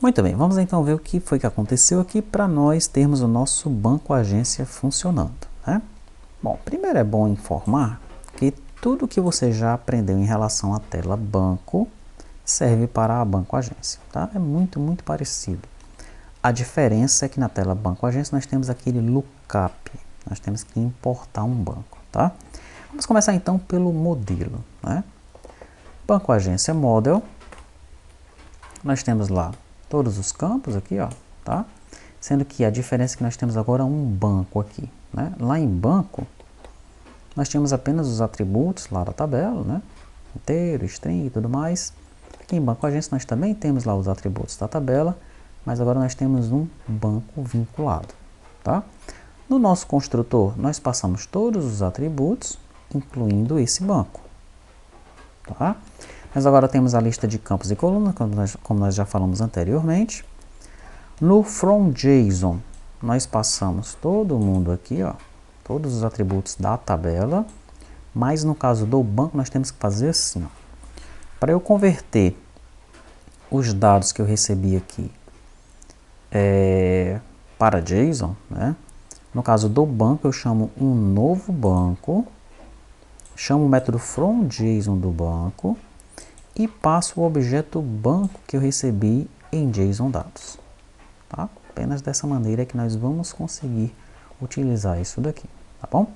Muito bem, vamos então ver o que foi que aconteceu aqui para nós termos o nosso banco agência funcionando, né? Bom, primeiro é bom informar que tudo que você já aprendeu em relação à tela banco serve para a banco agência, tá? É muito parecido. A diferença é que na tela banco agência nós temos aquele lookup, nós temos que importar um banco, tá? Vamos começar então pelo modelo, né? Banco agência model, nós temos lá todos os campos aqui, ó, tá? Sendo que a diferença é que nós temos agora um banco aqui, né? Lá em banco, nós tínhamos apenas os atributos lá da tabela, né? Inteiro, string e tudo mais. Aqui em banco agência nós também temos lá os atributos da tabela, mas agora nós temos um banco vinculado, tá? No nosso construtor, nós passamos todos os atributos, incluindo esse banco, tá? Mas agora temos a lista de campos e colunas, como nós já falamos anteriormente. No from.json, nós passamos todo mundo aqui, ó, todos os atributos da tabela, mas no caso do banco nós temos que fazer assim, ó. Para eu converter os dados que eu recebi aqui para JSON, né? No caso do banco eu chamo um novo banco, chamo o método from.json do banco e passo o objeto banco que eu recebi em JSON dados. Tá? Apenas dessa maneira é que nós vamos conseguir utilizar isso daqui, tá bom?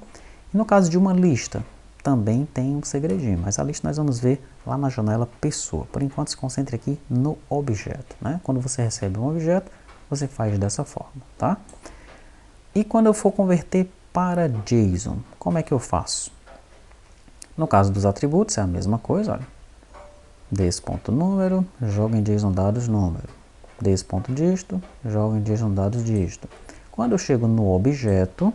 E no caso de uma lista, também tem um segredinho, mas a lista nós vamos ver lá na janela pessoa. Por enquanto se concentre aqui no objeto, né? Quando você recebe um objeto, você faz dessa forma, tá? E quando eu for converter para JSON, como é que eu faço? No caso dos atributos é a mesma coisa, olha. Des.número, joga em JSON dados número. Des.dígito, joga em JSON dados dígito. Quando eu chego no objeto,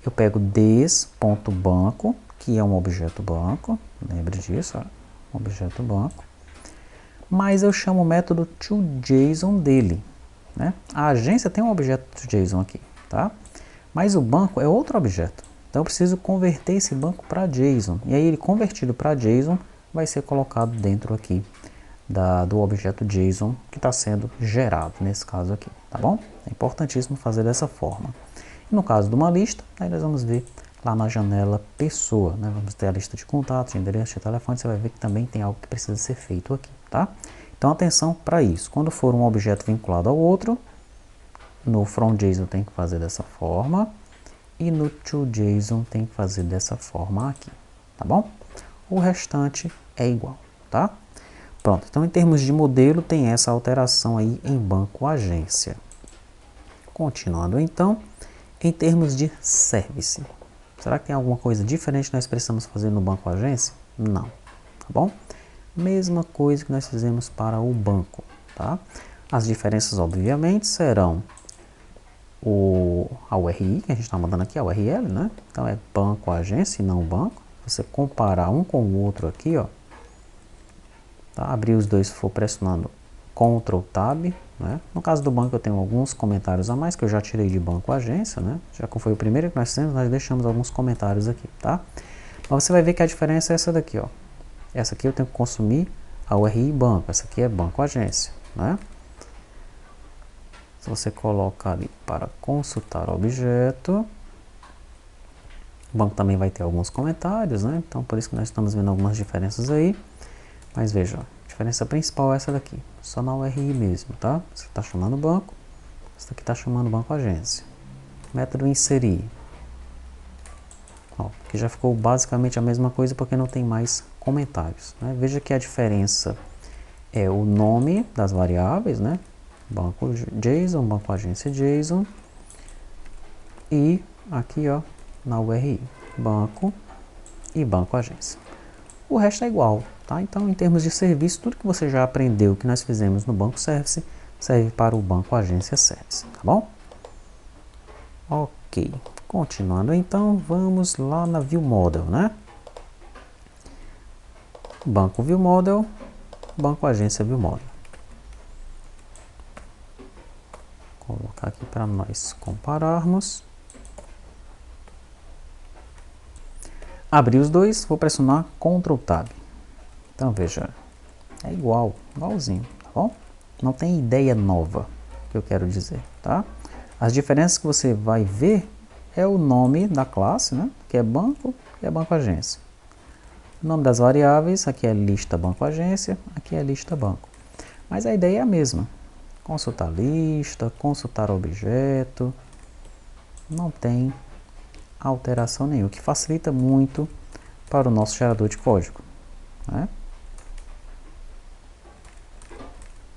eu pego des.banco, que é um objeto banco, lembre disso, ó, objeto banco, mas eu chamo o método toJSON dele, né? A agência tem um objeto JSON aqui, tá? Mas o banco é outro objeto, então eu preciso converter esse banco para JSON, e aí ele convertido para JSON vai ser colocado dentro aqui do objeto JSON que está sendo gerado, nesse caso aqui, tá bom? É importantíssimo fazer dessa forma. E no caso de uma lista, aí nós vamos ver lá na janela pessoa, né? Vamos ter a lista de contatos, de endereço, de telefone, você vai ver que também tem algo que precisa ser feito aqui, tá? Então atenção para isso, quando for um objeto vinculado ao outro, no from.json tem que fazer dessa forma, e no toJSON tem que fazer dessa forma aqui, tá bom? O restante é igual, tá? Pronto, então em termos de modelo tem essa alteração aí em banco agência. Continuando então, em termos de service, será que tem alguma coisa diferente que nós precisamos fazer no banco agência? Não, tá bom? Mesma coisa que nós fizemos para o banco, tá? As diferenças obviamente serão a URI, que a gente está mandando aqui, a URL, né? Então é banco agência e não banco. Você comparar um com o outro aqui, ó, tá? Abrir os dois se for pressionando Ctrl Tab, né? No caso do banco eu tenho alguns comentários a mais que eu já tirei de banco agência, né? Já que foi o primeiro que nós temos, nós deixamos alguns comentários aqui, tá? Mas você vai ver que a diferença é essa daqui, ó. Essa aqui eu tenho que consumir a URI banco, essa aqui é banco agência, né? Se você colocar ali para consultar objeto, o banco também vai ter alguns comentários, né? Então por isso que nós estamos vendo algumas diferenças aí. Mas veja, a diferença principal é essa daqui, só na URI mesmo, tá? Você está chamando banco, essa aqui está chamando banco agência. Método inserir. Ó, aqui já ficou basicamente a mesma coisa porque não tem mais comentários, né? Veja que a diferença é o nome das variáveis, né? Banco JSON, banco agência JSON. E aqui, ó, na URI, banco e banco agência. O resto é igual, tá? Então, em termos de serviço, tudo que você já aprendeu que nós fizemos no banco service serve para o banco agência service, tá bom? Ok, continuando então, vamos lá na view model, né? Banco view model, banco agência view model. Vou colocar aqui para nós compararmos. Abrir os dois, vou pressionar Ctrl Tab. Então veja, é igualzinho, tá bom? Não tem ideia nova, que eu quero dizer, tá? As diferenças que você vai ver é o nome da classe, né? Que é banco e é banco agência. O nome das variáveis, aqui é lista banco agência, aqui é lista banco. Mas a ideia é a mesma. Consultar lista, consultar objeto, não tem alteração nenhuma, o que facilita muito para o nosso gerador de código, né?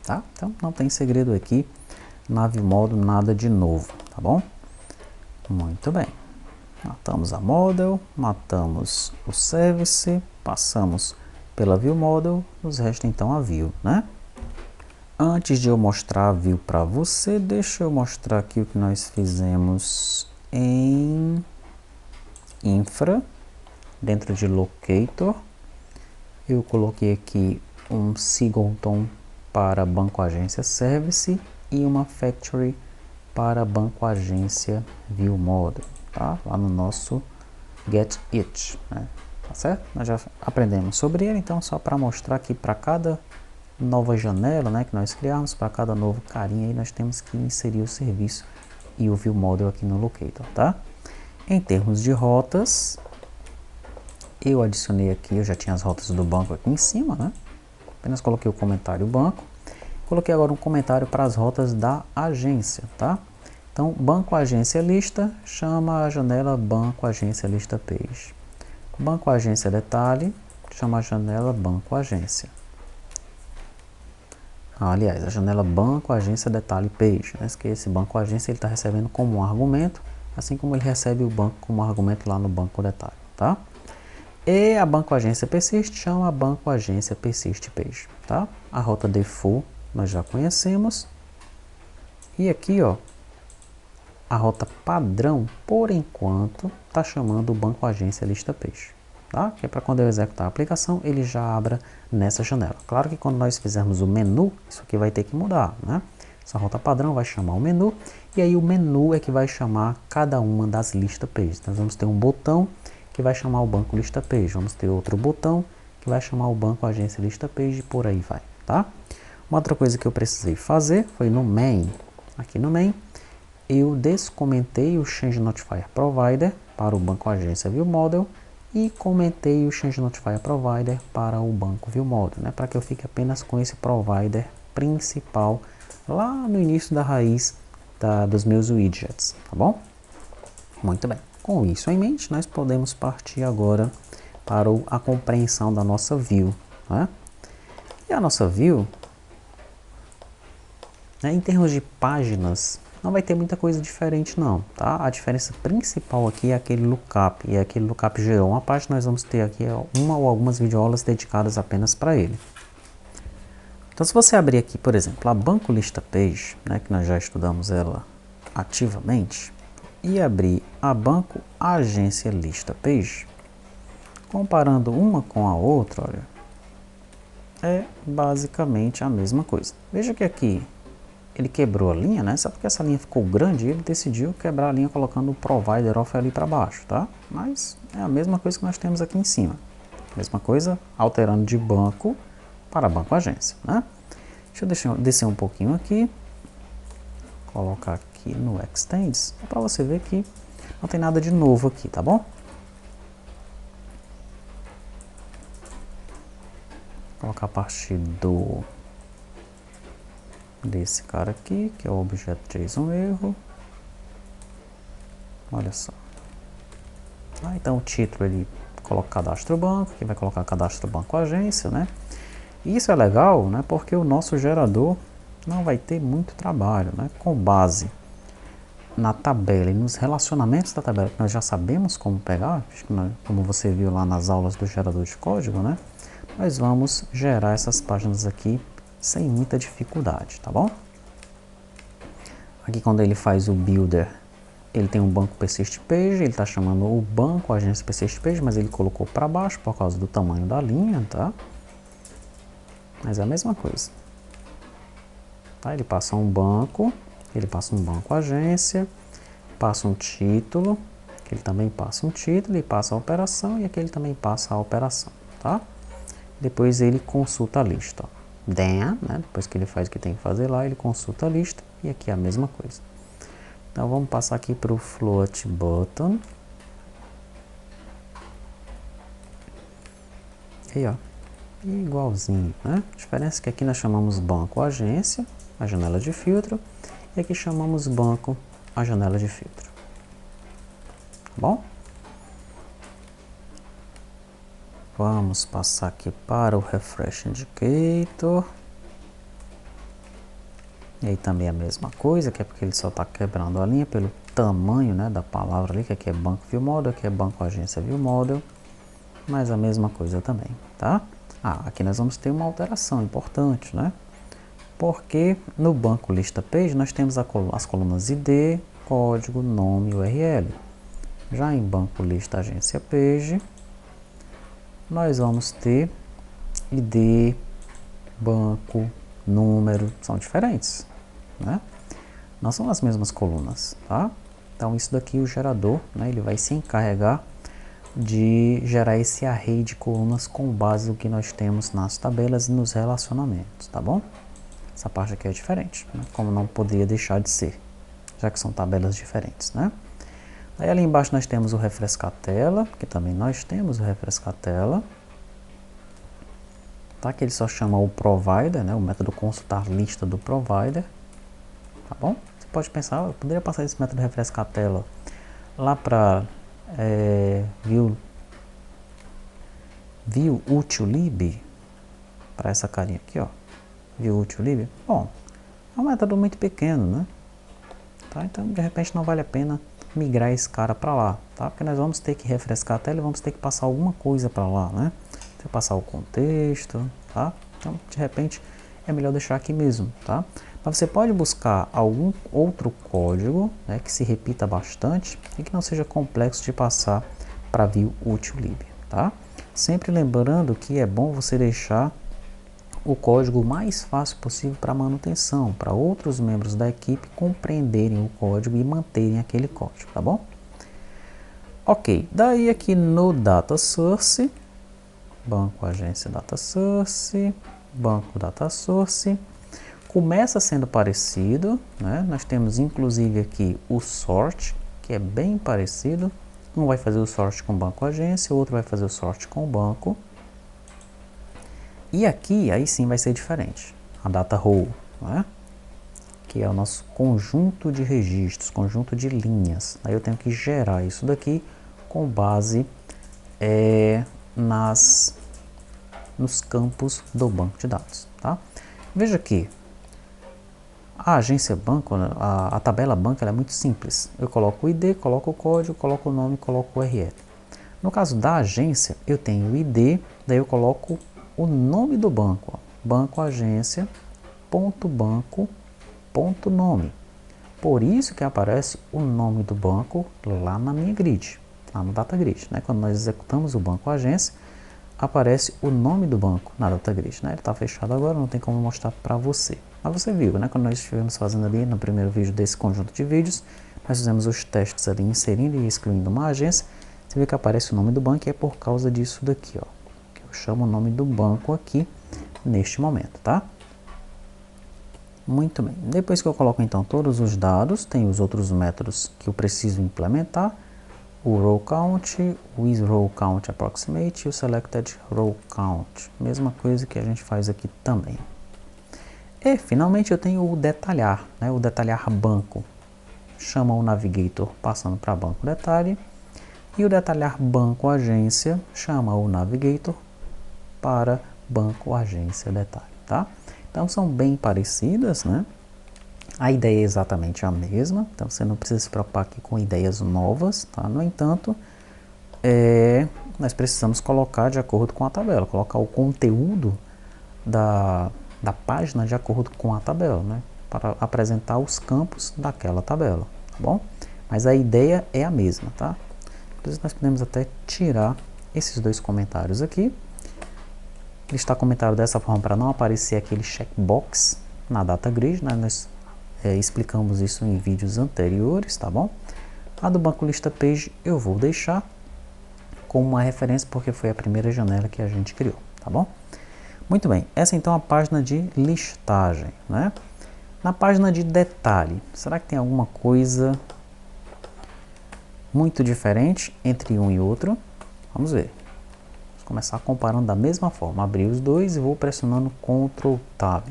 Tá? Então não tem segredo aqui, na ViewModel nada de novo, tá bom? Muito bem. Matamos a model, matamos o service, passamos pela ViewModel, nos resta então a view, né? Antes de eu mostrar a view para você, deixa eu mostrar aqui o que nós fizemos em infra, dentro de locator. Eu coloquei aqui um singleton para banco agência service e uma factory para banco agência ViewModel, tá? Lá no nosso getIt, né? Tá certo? Nós já aprendemos sobre ele, então só para mostrar aqui para cada nova janela, né, que nós criamos, para cada novo carinha aí nós temos que inserir o serviço e o ViewModel aqui no locator, tá? Em termos de rotas, eu adicionei aqui, eu já tinha as rotas do banco aqui em cima, né? Apenas coloquei o comentário banco. Coloquei agora um comentário para as rotas da agência, tá? Então, banco agência lista, chama a janela banco agência lista page. Banco agência detalhe, chama a janela banco agência. Aliás, a janela banco agência detalhe page, né? Que esse banco agência ele está recebendo como um argumento, assim como ele recebe o banco como argumento lá no banco detalhe, tá? E a banco agência persist chama a banco agência persist page, tá? A rota default nós já conhecemos. E aqui, ó, a rota padrão, por enquanto, está chamando o banco agência lista page, tá? Que é para quando eu executar a aplicação, ele já abra nessa janela. Claro que quando nós fizermos o menu, isso aqui vai ter que mudar, né? Essa rota padrão vai chamar o menu, e aí o menu é que vai chamar cada uma das lista pages. Nós vamos ter um botão que vai chamar o banco lista page, vamos ter outro botão que vai chamar o banco agência lista page e por aí vai, tá? Uma outra coisa que eu precisei fazer foi no main. Aqui no main, eu descomentei o Change Notifier Provider para o banco agência ViewModel e comentei o Change Notifier Provider para o banco ViewModel, né? Para que eu fique apenas com esse provider principal lá no início da raiz dos meus widgets, tá bom? Muito bem. Com isso em mente, nós podemos partir agora para a compreensão da nossa view, né? E a nossa view, né, em termos de páginas, não vai ter muita coisa diferente não, tá? A diferença principal aqui é aquele lookup, e aquele lookup gerou uma página, nós vamos ter aqui uma ou algumas videoaulas dedicadas apenas para ele. Então, se você abrir aqui, por exemplo, a banco lista page, né, que nós já estudamos ela ativamente, e abrir a banco agência lista page, comparando uma com a outra, olha, é basicamente a mesma coisa. Veja que aqui ele quebrou a linha, né? Só porque essa linha ficou grande, ele decidiu quebrar a linha colocando o provider off ali para baixo, tá? Mas é a mesma coisa que nós temos aqui em cima. Mesma coisa, alterando de banco para banco agência, né? Deixa eu descer um pouquinho aqui, colocar aqui no Extends, para você ver que não tem nada de novo aqui, tá bom? Vou colocar a partir desse cara aqui, que é o objeto JSON erro. Olha só. Então o título ele coloca cadastro banco, que vai colocar cadastro banco agência, né? E isso é legal, né? Porque o nosso gerador não vai ter muito trabalho, né? Com base na tabela e nos relacionamentos da tabela, que nós já sabemos como pegar, como você viu lá nas aulas do gerador de código, né? Nós vamos gerar essas páginas aqui sem muita dificuldade, tá bom? Aqui quando ele faz o builder, ele tem um banco persist page, ele está chamando o banco agência persist page, mas ele colocou para baixo por causa do tamanho da linha, tá? Mas é a mesma coisa. Tá? Ele passa um banco agência, passa um título, que ele também passa um título, e passa a operação, e aqui ele também passa a operação, tá? Depois ele consulta a lista, ó. then, né, depois que ele faz o que tem que fazer lá, ele consulta a lista, e aqui é a mesma coisa. Então vamos passar aqui para o float button. Aí, ó, igualzinho, né? A diferença é que aqui nós chamamos banco agência, a janela de filtro, e aqui chamamos banco, a janela de filtro. Tá bom? Vamos passar aqui para o Refresh Indicator. E aí também a mesma coisa, que é porque ele só está quebrando a linha pelo tamanho, né, da palavra ali, que aqui é banco view model, aqui é banco agência view model, mas a mesma coisa também, tá? Aqui nós vamos ter uma alteração importante, né? Porque no banco lista page nós temos as colunas ID, código, nome e URL. Já em banco lista agência page, nós vamos ter ID, banco, número, são diferentes, né? Não são as mesmas colunas, tá? Então isso daqui, o gerador, né, ele vai se encarregar de gerar esse array de colunas com base no que nós temos nas tabelas e nos relacionamentos, tá bom? Essa parte aqui é diferente, né? Como não poderia deixar de ser, já que são tabelas diferentes, né? Aí ali embaixo nós temos o refrescar tela, que também nós temos o refrescar tela, tá? Que ele só chama o provider, né? O método consultar lista do provider, tá bom? Você pode pensar, eu poderia passar esse método refrescar tela lá para view util_lib, para essa carinha aqui, ó, view util_lib. Bom, é um método muito pequeno, né? Tá? Então de repente não vale a pena migrar esse cara para lá, tá? Porque nós vamos ter que refrescar a tela e vamos ter que passar alguma coisa para lá, né? Tem que passar o contexto, tá? Então de repente é melhor deixar aqui mesmo, tá? Mas você pode buscar algum outro código, né, que se repita bastante e que não seja complexo de passar para view util_lib, tá? Sempre lembrando que é bom você deixar o código mais fácil possível para manutenção, para outros membros da equipe compreenderem o código e manterem aquele código, tá bom? Ok, daí aqui no data source, banco agência data source, banco data source, começa sendo parecido, né? Nós temos inclusive aqui o sort, que é bem parecido. Um vai fazer o sort com banco agência, o outro vai fazer o sort com o banco. E aqui, aí sim vai ser diferente, a data row, né? Que é o nosso conjunto de registros, conjunto de linhas. Aí eu tenho que gerar isso daqui com base nos campos do banco de dados, tá? Veja que a agência banco, a tabela banco, ela é muito simples. Eu coloco o ID, coloco o código, coloco o nome, coloco o URL. No caso da agência, eu tenho o ID, daí eu coloco o nome do banco, ó, banco agência, ponto banco, ponto nome. Por isso que aparece o nome do banco lá na minha grid, lá no data grid, né? Quando nós executamos o banco agência, aparece o nome do banco na data grid, né? Ele está fechado agora, não tem como mostrar para você. Mas você viu, né? Quando nós estivemos fazendo ali no primeiro vídeo desse conjunto de vídeos, nós fizemos os testes ali, inserindo e excluindo uma agência. Você vê que aparece o nome do banco e é por causa disso daqui, ó. Que eu chamo o nome do banco aqui neste momento, tá? Muito bem. Depois que eu coloco então todos os dados, tem os outros métodos que eu preciso implementar. O row count, o isRowCountApproximate e o selected row count. Mesma coisa que a gente faz aqui também. E finalmente eu tenho o detalhar, né? O detalhar banco. Chama o navigator passando para banco detalhe. E o detalhar banco agência chama o navigator para banco agência detalhe, tá? Então são bem parecidas, né? A ideia é exatamente a mesma, então você não precisa se preocupar aqui com ideias novas, tá? No entanto, nós precisamos colocar de acordo com a tabela, colocar o conteúdo da página de acordo com a tabela, né? Para apresentar os campos daquela tabela, tá bom? Mas a ideia é a mesma, tá? Inclusive nós podemos até tirar esses dois comentários aqui. Listar comentário dessa forma para não aparecer aquele checkbox na data grid, né? Nós explicamos isso em vídeos anteriores, tá bom? A do banco lista page eu vou deixar como uma referência porque foi a primeira janela que a gente criou, tá bom? Muito bem, essa então é a página de listagem, né? Na página de detalhe, será que tem alguma coisa muito diferente entre um e outro? Vamos ver. Vamos começar comparando da mesma forma. Abrir os dois e vou pressionando Ctrl Tab.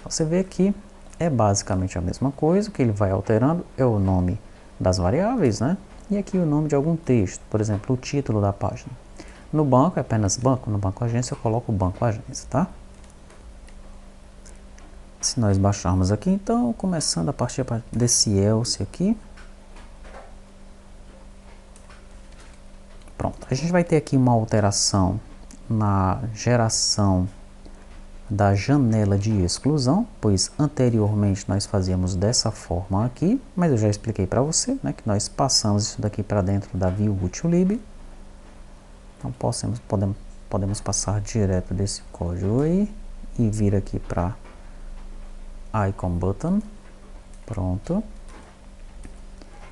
Você vê que é basicamente a mesma coisa. O que ele vai alterando é o nome das variáveis, né? E aqui o nome de algum texto, por exemplo, o título da página. No banco é apenas banco, no banco agência eu coloco banco agência, tá? Se nós baixarmos aqui, então, começando a partir desse else aqui. Pronto, a gente vai ter aqui uma alteração na geração da janela de exclusão, pois anteriormente nós fazíamos dessa forma aqui, mas eu já expliquei para você, né, que nós passamos isso daqui para dentro da view-util-lib. Então podemos passar direto desse código aí e vir aqui para icon button. Pronto.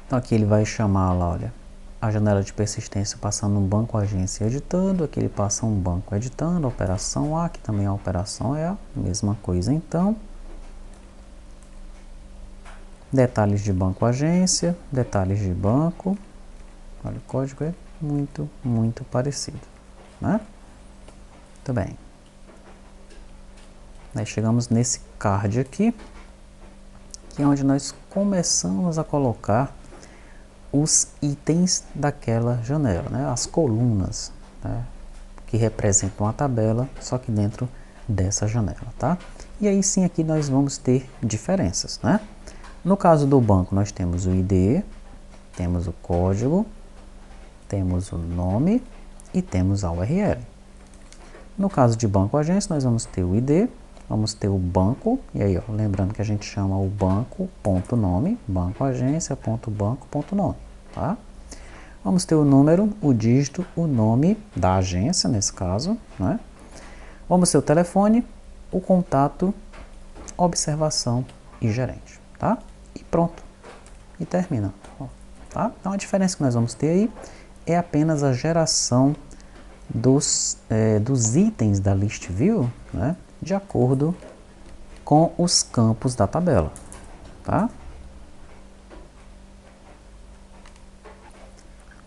Então aqui ele vai chamar lá, olha, a janela de persistência passando um banco agência editando, aqui ele passa um banco editando, operação A, que também a operação é a mesma coisa então. Detalhes de banco agência, detalhes de banco, olha o código é muito parecido, né? Muito bem. Aí chegamos nesse card aqui, que é onde nós começamos a colocar os itens daquela janela, né? As colunas, né? Que representam a tabela, só que dentro dessa janela, tá? E aí sim aqui nós vamos ter diferenças, né? No caso do banco nós temos o ID, temos o código, temos o nome e temos a URL. No caso de banco agência nós vamos ter o ID, vamos ter o banco, e aí ó, lembrando que a gente chama o banco.nome, bancoagência.banco.nome, tá? Vamos ter o número, o dígito, o nome da agência, nesse caso, né? Vamos ter o telefone, o contato, observação e gerente, tá? E pronto. E termina, tá? Então a diferença que nós vamos ter aí é apenas a geração dos itens da list view, né? De acordo com os campos da tabela, tá?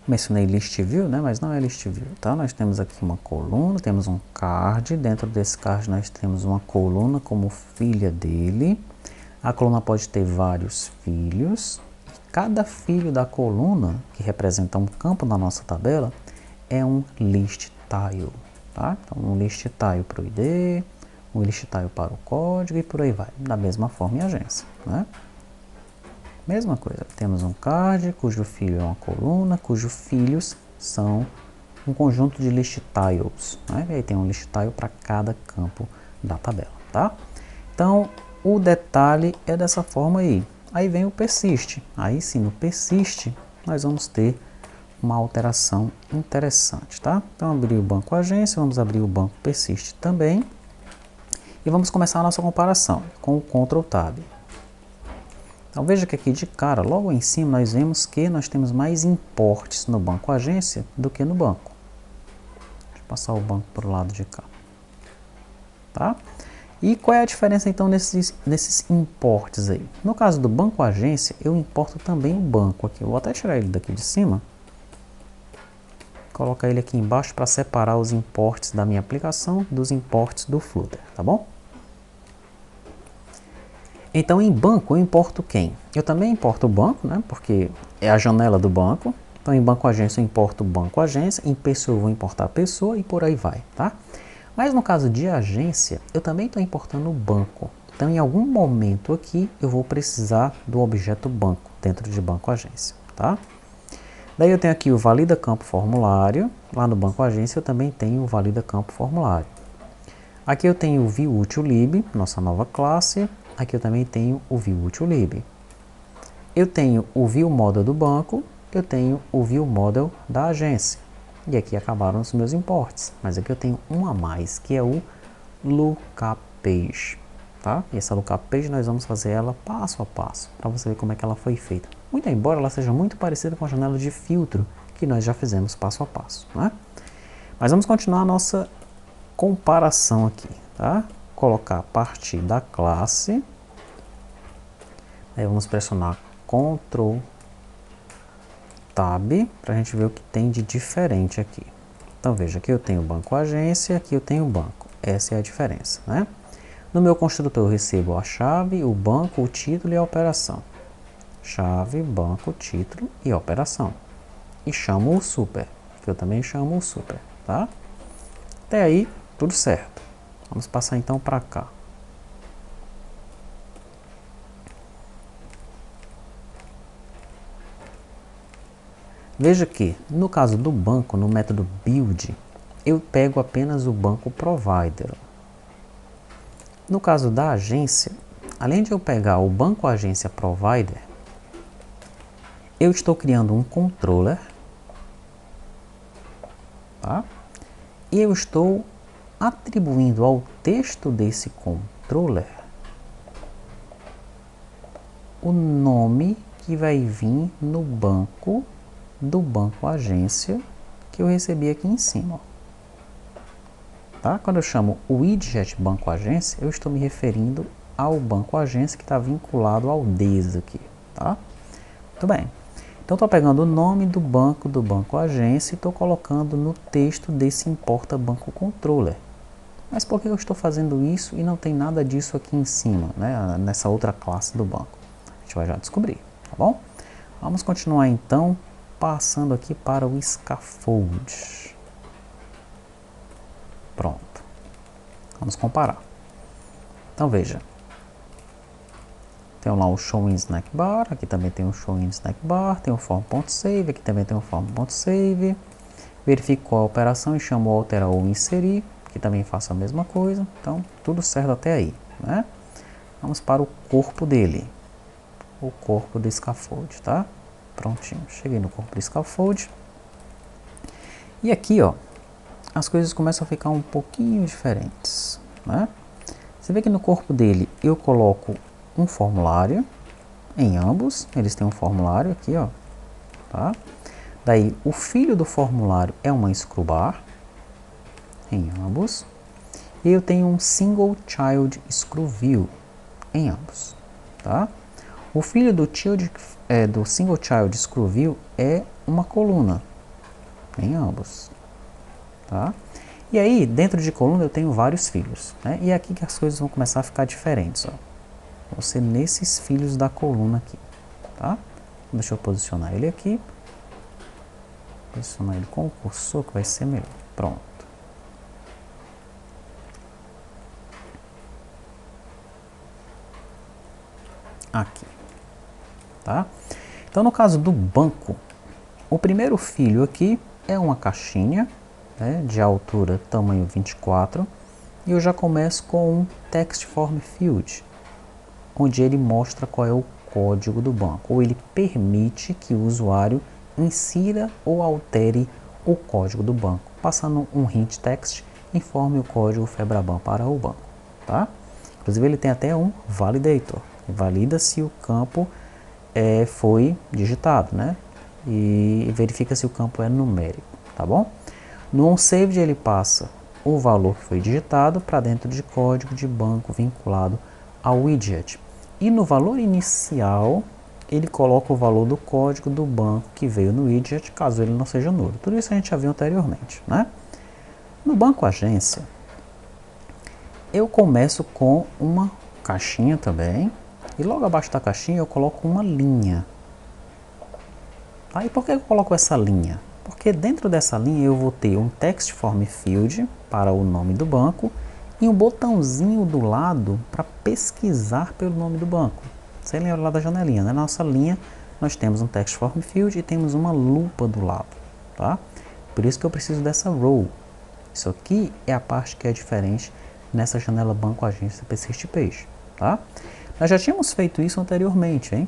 Mencionei list view, né? Mas não é list view, tá? Nós temos aqui uma coluna, temos um card, dentro desse card nós temos uma coluna como filha dele. A coluna pode ter vários filhos. Cada filho da coluna, que representa um campo na nossa tabela, é um list tile, tá? Então um list tile para o ID, um list tile para o código e por aí vai. Da mesma forma em agência, né? Mesma coisa, temos um card cujo filho é uma coluna, cujos filhos são um conjunto de list tiles, né? E aí tem um list tile para cada campo da tabela, tá? Então, o detalhe é dessa forma aí. Aí vem o persist. Aí sim, no persist, nós vamos ter uma alteração interessante, tá? Então, abrir o banco agência, vamos abrir o banco persist também. E vamos começar a nossa comparação com o Ctrl Tab. Então veja que aqui de cara, logo em cima, nós vemos que nós temos mais imports no banco agência do que no banco. Deixa eu passar o banco para o lado de cá. Tá? E qual é a diferença então nesses imports aí? No caso do banco agência, eu importo também o banco aqui. Eu vou até tirar ele daqui de cima. Colocar ele aqui embaixo para separar os imports da minha aplicação dos imports do Flutter, tá bom? Então, em banco, eu importo quem? Eu também importo o banco, né? Porque é a janela do banco. Então, em banco agência, eu importo o banco agência. Em pessoa, eu vou importar a pessoa e por aí vai, tá? Mas no caso de agência, eu também estou importando o banco. Então, em algum momento aqui, eu vou precisar do objeto banco dentro de banco agência, tá? Daí eu tenho aqui o valida campo formulário. Lá no banco agência, eu também tenho o valida campo formulário. Aqui eu tenho o view-util-lib, nossa nova classe. Aqui eu também tenho o view-util-lib. Eu tenho o view-model do banco, eu tenho o view-model da agência. E aqui acabaram os meus imports. Mas aqui eu tenho um a mais, que é o lookupPage. Tá? E essa lookupPage nós vamos fazer ela passo a passo, para você ver como é que ela foi feita. Muito embora ela seja muito parecida com a janela de filtro, que nós já fizemos passo a passo, né? Mas vamos continuar a nossa comparação aqui, tá? Colocar a partir da classe, aí vamos pressionar Ctrl Tab para a gente ver o que tem de diferente aqui. Então veja, aqui eu tenho banco agência, aqui eu tenho banco. Essa é a diferença, né? No meu construtor eu recebo a chave, o banco, o título e a operação. Chave, banco, título e operação. E chamo o super, que eu também chamo o super, tá? Até aí, tudo certo. Vamos passar então para cá. Veja que, no caso do banco, no método build, eu pego apenas o banco provider. No caso da agência, além de eu pegar o banco agência provider, eu estou criando um controller, tá? E eu estou atribuindo ao texto desse controller o nome que vai vir no banco do banco agência que eu recebi aqui em cima. Tá? Quando eu chamo o widget banco agência, eu estou me referindo ao banco agência que está vinculado ao DES aqui. Tá? Muito bem. Então estou pegando o nome do banco agência e estou colocando no texto desse importa banco controller. Mas por que eu estou fazendo isso e não tem nada disso aqui em cima, né? Nessa outra classe do banco? A gente vai já descobrir, tá bom? Vamos continuar então, passando aqui para o scaffold. Pronto. Vamos comparar. Então veja. Tem lá o show in snack bar, aqui também tem o show in snack bar, tem o form.save, aqui também tem o form.save. Verifico qual a operação e chamo o alterar ou inserir, que também faço a mesma coisa. Então, tudo certo até aí, né? Vamos para o corpo dele. O corpo do scaffold, tá? Prontinho. Cheguei no corpo do scaffold. E aqui, ó, as coisas começam a ficar um pouquinho diferentes, né? Você vê que no corpo dele eu coloco um formulário em ambos. Eles têm um formulário aqui, ó, tá? Daí, o filho do formulário é uma screwbar em ambos. E eu tenho um single child screw view em ambos, tá? O filho do single child screw view é uma coluna em ambos, tá? E aí, dentro de coluna eu tenho vários filhos, né? E é aqui que as coisas vão começar a ficar diferentes, ó. Vão ser nesses filhos da coluna aqui, tá? Deixa eu posicionar ele aqui. Posicionar ele com o cursor que vai ser melhor. Pronto. Aqui, tá? Então, no caso do banco, o primeiro filho aqui é uma caixinha, né, de altura tamanho 24, e eu já começo com um text form field, onde ele mostra qual é o código do banco, ou ele permite que o usuário insira ou altere o código do banco, passando um hint text, informe o código Febraban para o banco, tá? Inclusive ele tem até um validator, valida se o campo foi digitado, né? E verifica se o campo é numérico, tá bom? No onSaved ele passa o valor que foi digitado para dentro de código de banco vinculado ao widget. E no valor inicial ele coloca o valor do código do banco que veio no widget, caso ele não seja nulo. Tudo isso a gente já viu anteriormente, né? No banco agência, eu começo com uma caixinha também, e logo abaixo da caixinha eu coloco uma linha. Tá? E por que eu coloco essa linha? Porque dentro dessa linha eu vou ter um text form field para o nome do banco e um botãozinho do lado para pesquisar pelo nome do banco. Você lembra lá da janelinha, né? Na nossa linha nós temos um text form field e temos uma lupa do lado, tá? Por isso que eu preciso dessa row. Isso aqui é a parte que é diferente nessa janela banco agência persist page, tá? Nós já tínhamos feito isso anteriormente, hein?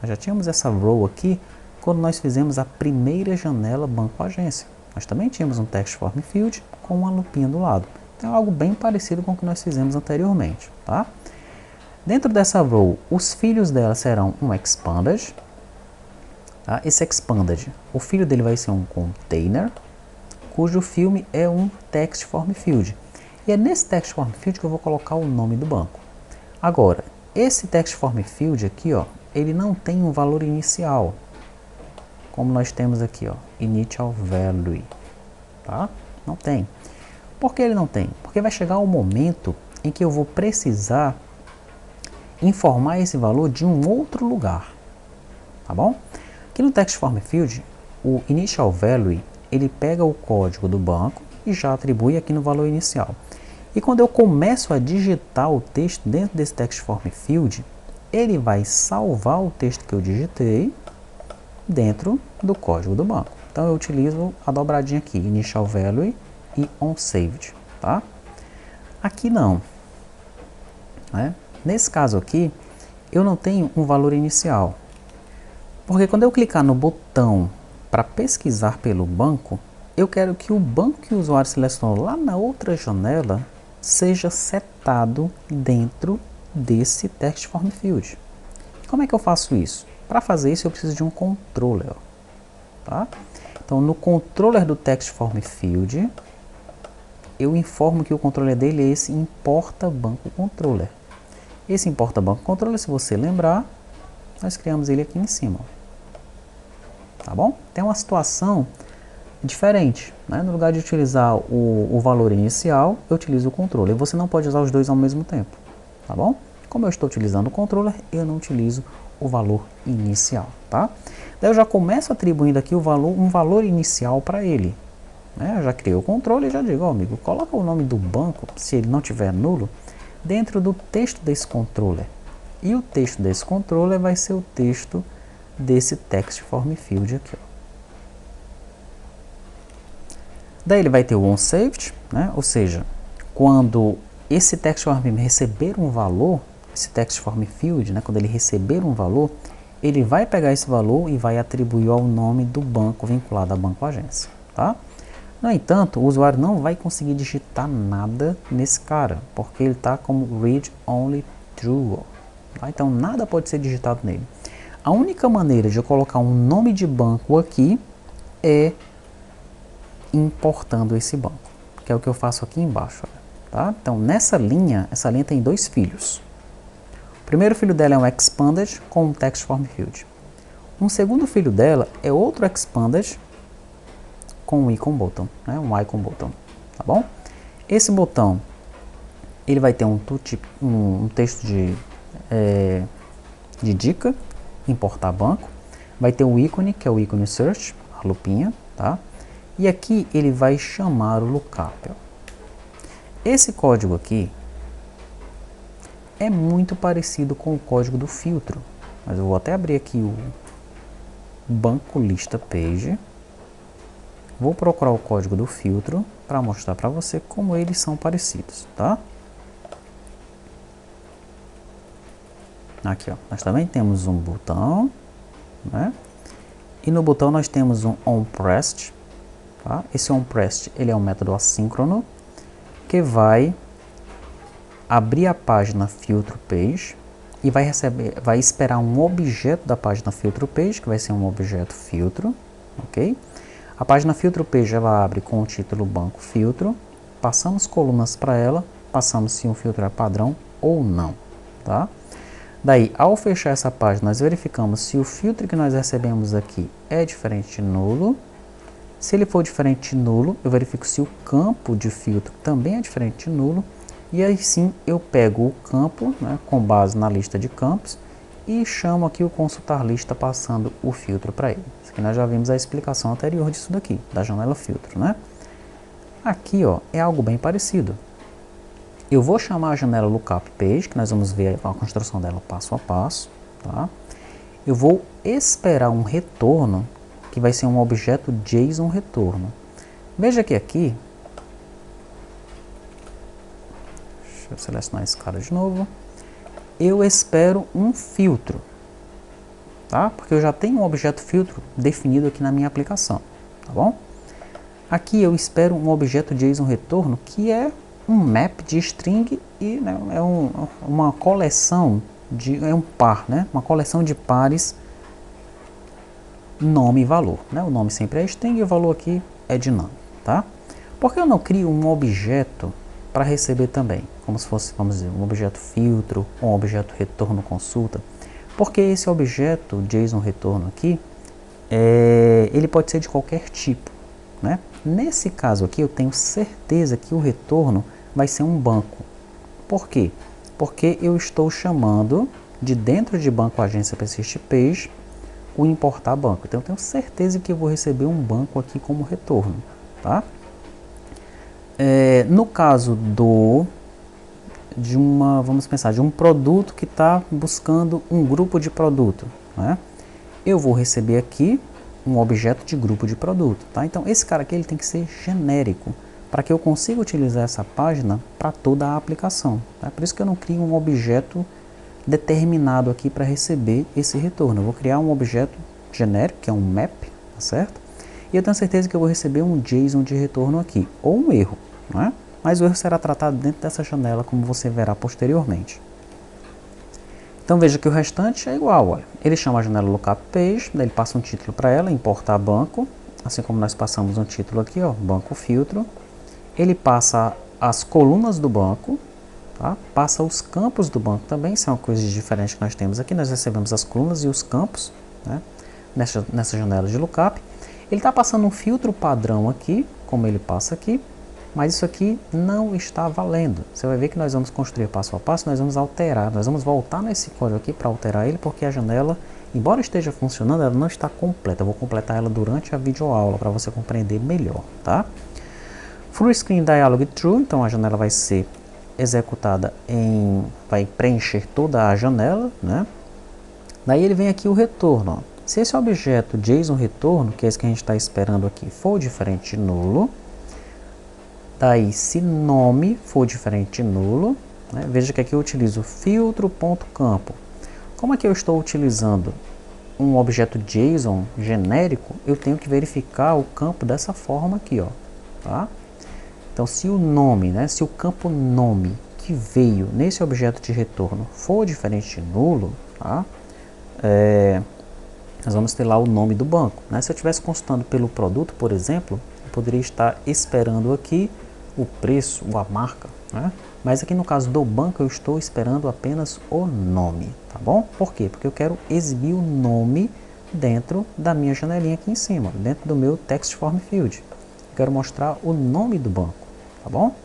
Nós já tínhamos essa row aqui quando nós fizemos a primeira janela banco agência. Nós também tínhamos um text form field com uma lupinha do lado. Então é algo bem parecido com o que nós fizemos anteriormente, tá? Dentro dessa row, os filhos dela serão um expanded, tá? Esse expanded, o filho dele vai ser um container, cujo filme é um text form field. E é nesse text form field que eu vou colocar o nome do banco. Agora, esse text form field aqui, ó, ele não tem um valor inicial, como nós temos aqui, ó, initial value, tá? Não tem. Por que ele não tem? Porque vai chegar um momento em que eu vou precisar informar esse valor de um outro lugar, tá bom? Aqui no text form field, o initial value, ele pega o código do banco e já atribui aqui no valor inicial. E quando eu começo a digitar o texto dentro desse text form field, ele vai salvar o texto que eu digitei dentro do código do banco. Então eu utilizo a dobradinha aqui, initial value e onSaved, tá? Aqui não, né? Nesse caso aqui, eu não tenho um valor inicial, porque quando eu clicar no botão para pesquisar pelo banco, eu quero que o banco que o usuário selecionou lá na outra janela seja setado dentro desse text form field. Como é que eu faço isso? Para fazer isso eu preciso de um controller, tá? Então no controller do text form field, eu informo que o controller dele é esse importa banco controller. Esse importa banco controller, se você lembrar, nós criamos ele aqui em cima, tá bom? Tem uma situação diferente, né? No lugar de utilizar o valor inicial, eu utilizo o controller. Você não pode usar os dois ao mesmo tempo, tá bom? Como eu estou utilizando o controller, eu não utilizo o valor inicial, tá? Daí eu já começo atribuindo aqui um valor inicial para ele, né? Eu já criei o controller e já digo, ó, amigo, coloca o nome do banco, se ele não tiver nulo, dentro do texto desse controller. E o texto desse controller vai ser o texto desse text form field aqui, ó. Daí ele vai ter o onSaved, né? Ou seja, quando esse text form receber um valor, esse text form field, né? Quando ele receber um valor, ele vai pegar esse valor e vai atribuir ao nome do banco vinculado à banco agência, tá? No entanto, o usuário não vai conseguir digitar nada nesse cara, porque ele está como read only true, tá? Então nada pode ser digitado nele. A única maneira de eu colocar um nome de banco aqui é importando esse banco, que é o que eu faço aqui embaixo, tá? Então nessa linha, essa linha tem dois filhos. O primeiro filho dela é um expanded com um text form field. Um segundo filho dela é outro expanded com um icon button, né? Um icon button, tá bom? Esse botão, ele vai ter um texto de dica, importar banco, vai ter o ícone, que é o ícone search, a lupinha, tá? E aqui ele vai chamar o lookup. Esse código aqui é muito parecido com o código do filtro, mas eu vou até abrir aqui o banco lista page. Vou procurar o código do filtro para mostrar para você como eles são parecidos, tá? Aqui, ó, nós também temos um botão, né? E no botão nós temos um onPressed, tá? Esse onPressed, ele é um método assíncrono que vai abrir a página filtro page e vai esperar um objeto da página filtro page, que vai ser um objeto filtro, ok? A página filtro page ela abre com o título banco filtro, passamos colunas para ela, passamos se um filtro é padrão ou não, tá? Daí, ao fechar essa página, nós verificamos se o filtro que nós recebemos aqui é diferente de nulo. Se ele for diferente de nulo, eu verifico se o campo de filtro também é diferente de nulo. E aí sim, eu pego o campo, né, com base na lista de campos, e chamo aqui o consultar lista passando o filtro para ele. Isso aqui nós já vimos a explicação anterior disso daqui, da janela filtro, né? Aqui, ó, é algo bem parecido. Eu vou chamar a janela lookup page, que nós vamos ver a construção dela passo a passo, tá? Eu vou esperar um retorno, que vai ser um objeto JSON retorno. Veja que aqui, deixa eu selecionar esse cara de novo, eu espero um filtro, tá? Porque eu já tenho um objeto filtro definido aqui na minha aplicação, tá bom? Aqui eu espero um objeto JSON retorno, que é um map de string e, né, é uma coleção é um par, né? Uma coleção de pares nome e valor, né? O nome sempre é string e o valor aqui é dinâmico, tá? Por que eu não crio um objeto para receber também, como se fosse, vamos dizer, um objeto filtro ou um objeto retorno consulta. Porque esse objeto JSON retorno aqui, ele pode ser de qualquer tipo, né? Nesse caso aqui, eu tenho certeza que o retorno vai ser um banco. Por quê? Porque eu estou chamando de dentro de banco agência persist page o importar banco. Então eu tenho certeza que eu vou receber um banco aqui como retorno, tá? No caso vamos pensar, de um produto que está buscando um grupo de produto, né? Eu vou receber aqui um objeto de grupo de produto, tá? Então esse cara aqui ele tem que ser genérico, para que eu consiga utilizar essa página para toda a aplicação, tá? Por isso que eu não crio um objeto determinado aqui para receber esse retorno. Eu vou criar um objeto genérico, que é um map, tá certo? E eu tenho certeza que eu vou receber um JSON de retorno aqui, ou um erro, né? Mas o erro será tratado dentro dessa janela, como você verá posteriormente. Então veja que o restante é igual, olha. Ele chama a janela lookup page, daí ele passa um título para ela, importar banco, assim como nós passamos um título aqui, ó, banco filtro. Ele passa as colunas do banco, tá? Passa os campos do banco também, isso é uma coisa diferente que nós temos aqui, nós recebemos as colunas e os campos, né? Nessa janela de lookup. Ele está passando um filtro padrão aqui, como ele passa aqui, mas isso aqui não está valendo. Você vai ver que nós vamos construir passo a passo, nós vamos alterar, nós vamos voltar nesse código aqui para alterar ele, porque a janela, embora esteja funcionando, ela não está completa. Eu vou completar ela durante a videoaula para você compreender melhor, tá? Full Screen Dialog True, então a janela vai ser executada vai preencher toda a janela, né? Daí ele vem aqui o retorno, ó. Se esse objeto JSON retorno, que é esse que a gente está esperando aqui, for diferente de nulo, daí se nome for diferente de nulo, né? Veja que aqui eu utilizo filtro.campo. Como é que eu estou utilizando um objeto JSON genérico, eu tenho que verificar o campo dessa forma aqui, ó, tá? Então se o nome, né, se o campo nome que veio nesse objeto de retorno for diferente de nulo, tá? Nós vamos ter lá o nome do banco, né? Se eu estivesse consultando pelo produto, por exemplo, eu poderia estar esperando aqui o preço ou a marca, né? Mas aqui no caso do banco eu estou esperando apenas o nome, tá bom? Por quê? Porque eu quero exibir o nome dentro da minha janelinha aqui em cima, dentro do meu text form field. Eu quero mostrar o nome do banco, tá bom?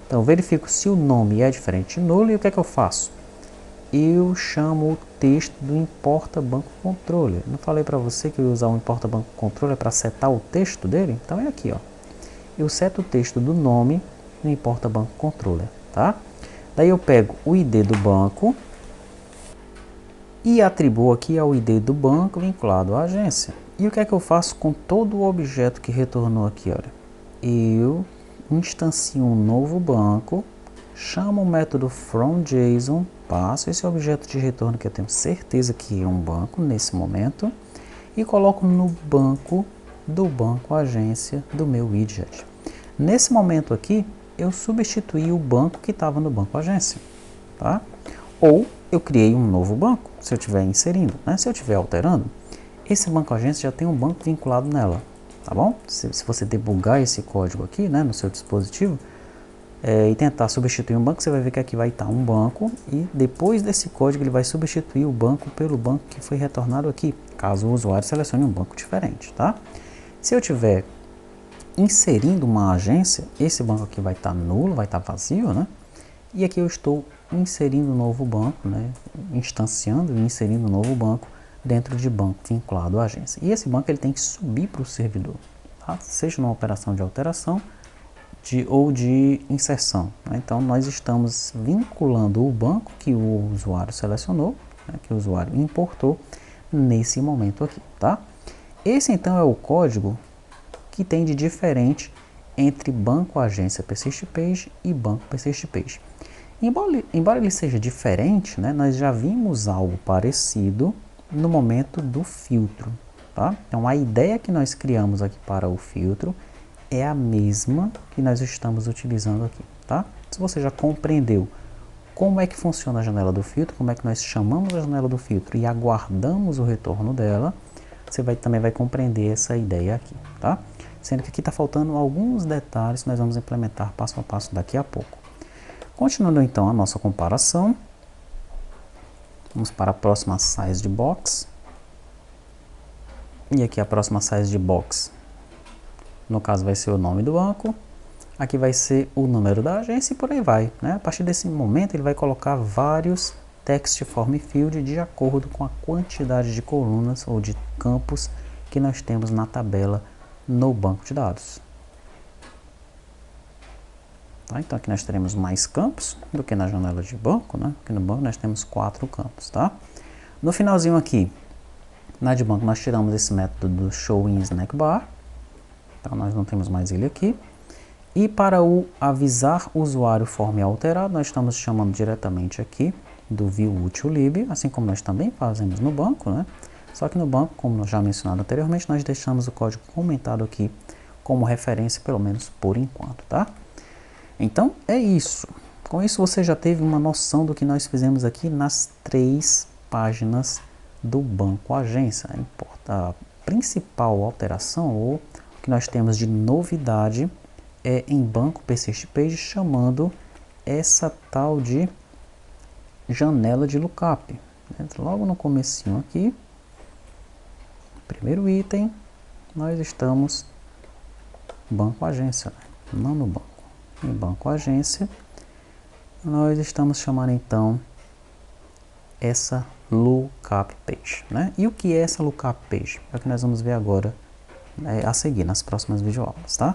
Então eu verifico se o nome é diferente de nulo e o que é que eu faço? Eu chamo o texto do importa banco controller. Não falei para você que eu ia usar o importa banco controller para setar o texto dele? Então é aqui, ó. Eu seto o texto do nome no importa banco controller, tá? Daí eu pego o ID do banco e atribuo aqui ao ID do banco vinculado à agência. E o que é que eu faço com todo o objeto que retornou aqui, olha? Eu instancio um novo banco, chamo o método fromJSON, passo esse objeto de retorno que eu tenho certeza que é um banco nesse momento e coloco no banco do banco agência do meu widget. Nesse momento aqui, eu substituí o banco que estava no banco agência, tá? Ou eu criei um novo banco, se eu estiver inserindo, né? Se eu estiver alterando, esse banco agência já tem um banco vinculado nela, tá bom? Se você debugar esse código aqui, né, no seu dispositivo, e tentar substituir um banco, você vai ver que aqui vai estar um banco e depois desse código ele vai substituir o banco pelo banco que foi retornado aqui, caso o usuário selecione um banco diferente, tá? Se eu tiver inserindo uma agência, esse banco aqui vai estar nulo, vai estar vazio, né? E aqui eu estou inserindo um novo banco, né? Instanciando e inserindo um novo banco dentro de banco vinculado à agência. E esse banco ele tem que subir para o servidor, tá? Seja numa operação de alteração ou de inserção, né? Então nós estamos vinculando o banco que o usuário selecionou, né? Que o usuário importou nesse momento aqui, tá? Esse então é o código que tem de diferente entre banco agência persist page e banco persist page. Embora ele seja diferente, né, nós já vimos algo parecido no momento do filtro, tá? Então a ideia que nós criamos aqui para o filtro é a mesma que nós estamos utilizando aqui, tá? Se você já compreendeu como é que funciona a janela do filtro, como é que nós chamamos a janela do filtro e aguardamos o retorno dela, você também vai compreender essa ideia aqui, tá? sendo que aqui está faltando alguns detalhes que nós vamos implementar passo a passo daqui a pouco. Continuando então a nossa comparação, vamos para a próxima size de box. E aqui a próxima size de box, no caso vai ser o nome do banco, aqui vai ser o número da agência e por aí vai, né? A partir desse momento ele vai colocar vários text form field de acordo com a quantidade de colunas ou de campos que nós temos na tabela no banco de dados. Tá? Então aqui nós teremos mais campos do que na janela de banco, né? Aqui no banco nós temos 4 campos, tá? No finalzinho aqui, na de banco nós tiramos esse método do show in snack bar, então nós não temos mais ele aqui. E para o avisar o usuário form alterado, nós estamos chamando diretamente aqui do viewUtilIb, assim como nós também fazemos no banco, né? Só que no banco, como já mencionado anteriormente, nós deixamos o código comentado aqui como referência, pelo menos por enquanto, tá? Então é isso. Com isso você já teve uma noção do que nós fizemos aqui nas 3 páginas do banco agência. A principal alteração, ou o que nós temos de novidade, é em banco persist page, chamando essa tal de janela de lookup. Logo no comecinho aqui, primeiro item, nós estamos banco agência, não no banco. Em banco agência, nós estamos chamando então essa lookup page, né? E o que é essa lookup page? É o que nós vamos ver agora a seguir nas próximas videoaulas, tá?